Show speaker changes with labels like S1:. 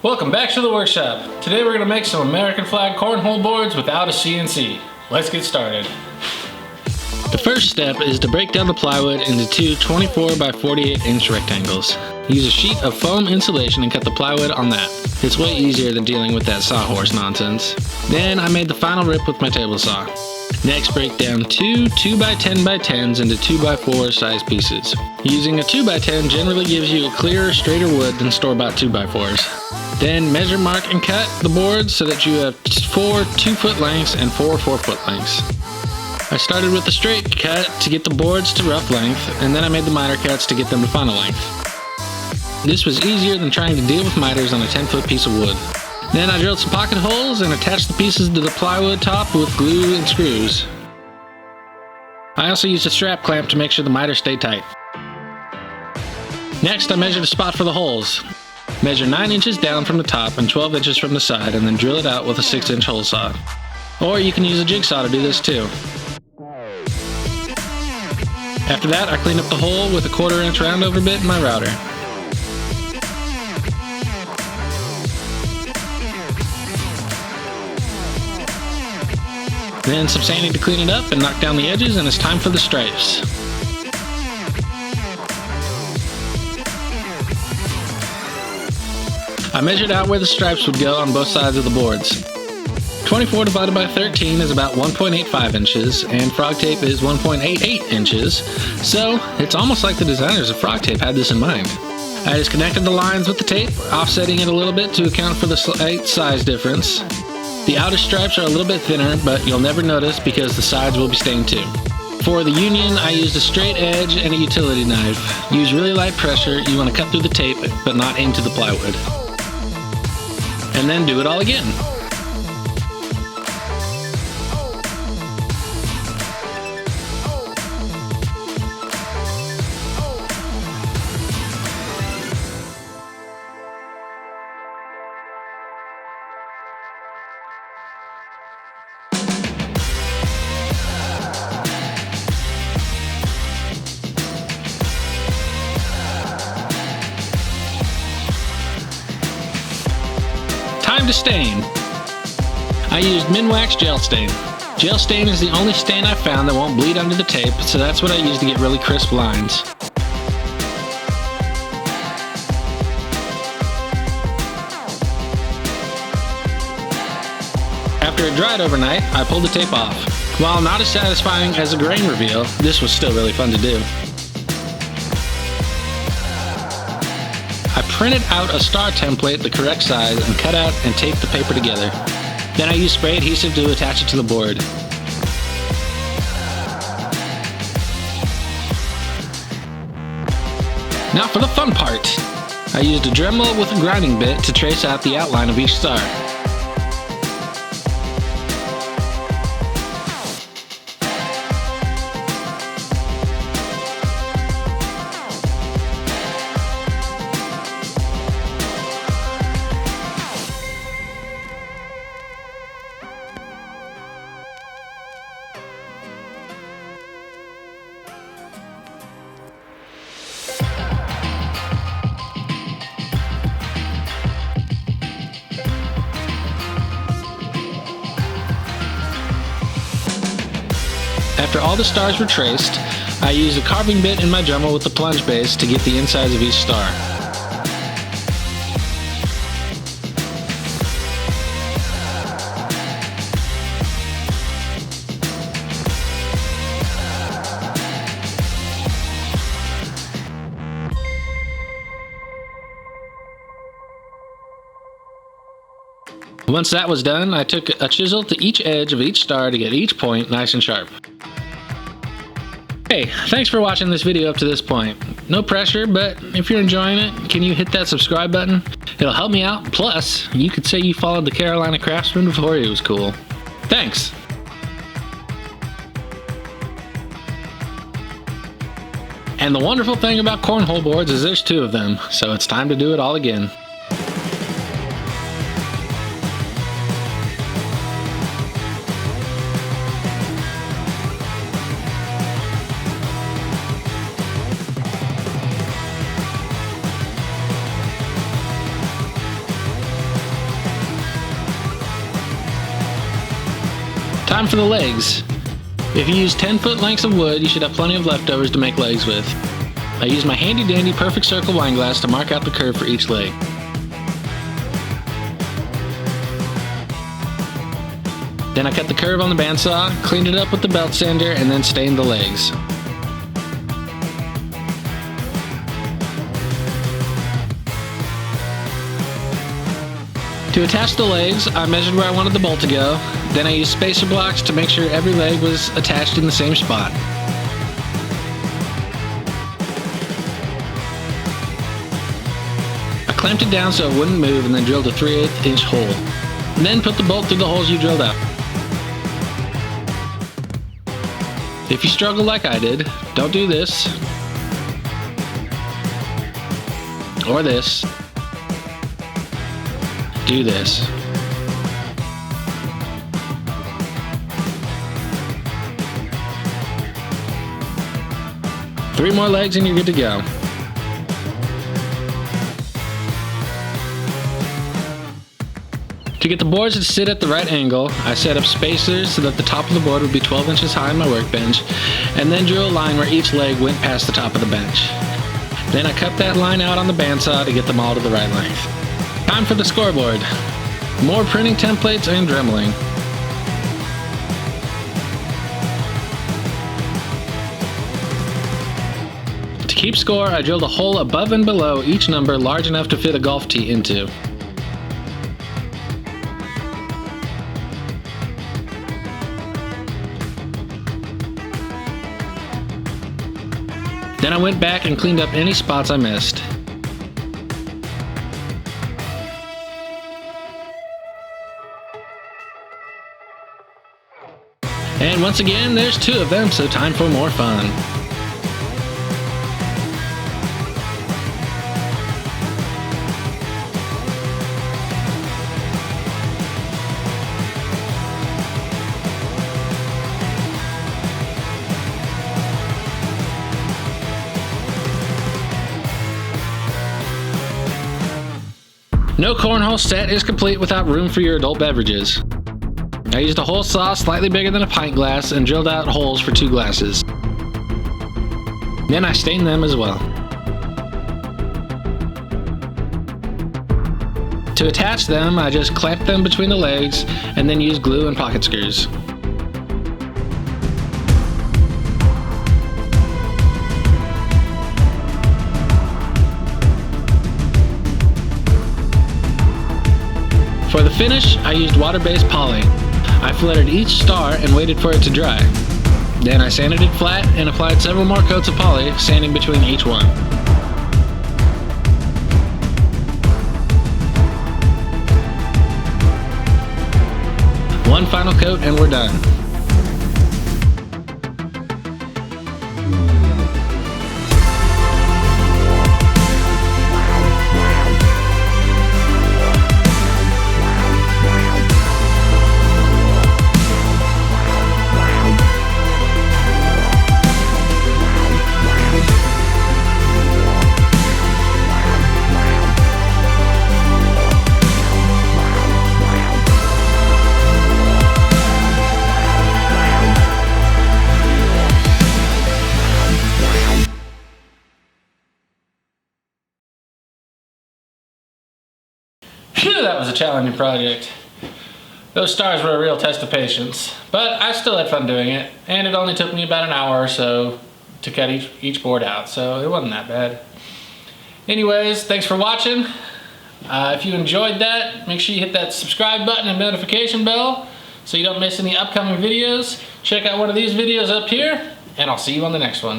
S1: Welcome back to the workshop. Today we're going to make some American flag cornhole boards without a CNC. Let's get started. The first step is to break down the plywood into two 24 by 48 inch rectangles. Use a sheet of foam insulation and cut the plywood on that. It's way easier than dealing with that sawhorse nonsense. Then I made the final rip with my table saw. Next, break down two 2x10 by 10s into 2x4 size pieces. Using a 2x10 generally gives you a clearer, straighter wood than store-bought 2x4s. Then measure, mark, and cut the boards so that you have 4 2-foot lengths and 4 4-foot lengths. I started with a straight cut to get the boards to rough length, and then I made the miter cuts to get them to final length. This was easier than trying to deal with miters on a 10-foot piece of wood. Then I drilled some pocket holes and attached the pieces to the plywood top with glue and screws. I also used a strap clamp to make sure the miters stay tight. Next, I measured a spot for the holes. Measure 9 inches down from the top and 12 inches from the side, and then drill it out with a 6-inch hole saw. Or you can use a jigsaw to do this too. After that, I cleaned up the hole with a 1/4 inch roundover bit in my router. Then some sanding to clean it up and knock down the edges, and it's time for the stripes. I measured out where the stripes would go on both sides of the boards. 24 divided by 13 is about 1.85 inches, and frog tape is 1.88 inches, so it's almost like the designers of frog tape had this in mind. I just connected the lines with the tape, offsetting it a little bit to account for the slight size difference. The outer stripes are a little bit thinner, but you'll never notice because the sides will be stained too. For the union, I used a straight edge and a utility knife. Use really light pressure. You want to cut through the tape, but not into the plywood. And then do it all again. Time to stain. I used Minwax gel stain. Gel stain is the only stain I've found that won't bleed under the tape, so that's what I use to get really crisp lines. After it dried overnight, I pulled the tape off. While not as satisfying as a grain reveal, this was still really fun to do. I printed out a star template the correct size and cut out and taped the paper together. Then I used spray adhesive to attach it to the board. Now for the fun part! I used a Dremel with a grinding bit to trace out the outline of each star. After all the stars were traced, I used a carving bit in my Dremel with the plunge base to get the insides of each star. Once that was done, I took a chisel to each edge of each star to get each point nice and sharp. Hey, thanks for watching this video up to this point. No pressure, but if you're enjoying it, can you hit that subscribe button? It'll help me out, plus, you could say you followed the Carolina Craftsman before he was cool. Thanks! And the wonderful thing about cornhole boards is there's 2 of them, so it's time to do it all again. Time for the legs. If you use 10-foot lengths of wood, you should have plenty of leftovers to make legs with. I use my handy dandy perfect circle wine glass to mark out the curve for each leg. Then I cut the curve on the bandsaw, cleaned it up with the belt sander, and then stained the legs. To attach the legs, I measured where I wanted the bolt to go. Then I used spacer blocks to make sure every leg was attached in the same spot. I clamped it down so it wouldn't move and then drilled a 3/8 inch hole. And then put the bolt through the holes you drilled out. If you struggle like I did, don't do this, or this. Do this. Three more legs and you're good to go. To get the boards to sit at the right angle, I set up spacers so that the top of the board would be 12 inches high on my workbench, and then drew a line where each leg went past the top of the bench. Then I cut that line out on the bandsaw to get them all to the right length. Time for the scoreboard. More printing templates and dremeling. To keep score, I drilled a hole above and below each number large enough to fit a golf tee into. Then I went back and cleaned up any spots I missed. And once again, there's two of them, so time for more fun. No cornhole set is complete without room for your adult beverages. I used a hole saw slightly bigger than a pint glass and drilled out holes for 2 glasses. Then I stained them as well. To attach them, I just clamped them between the legs and then used glue and pocket screws. For the finish, I used water-based poly. I flettered each star and waited for it to dry. Then I sanded it flat and applied several more coats of poly, sanding between each one. One final coat and we're done. Phew, that was a challenging project. Those stars were a real test of patience, but I still had fun doing it, and it only took me about an hour or so to cut each board out, so it wasn't that bad. Anyways, thanks for watching. If you enjoyed that, make sure you hit that subscribe button and notification bell so you don't miss any upcoming videos. Check out one of these videos up here, and I'll see you on the next one.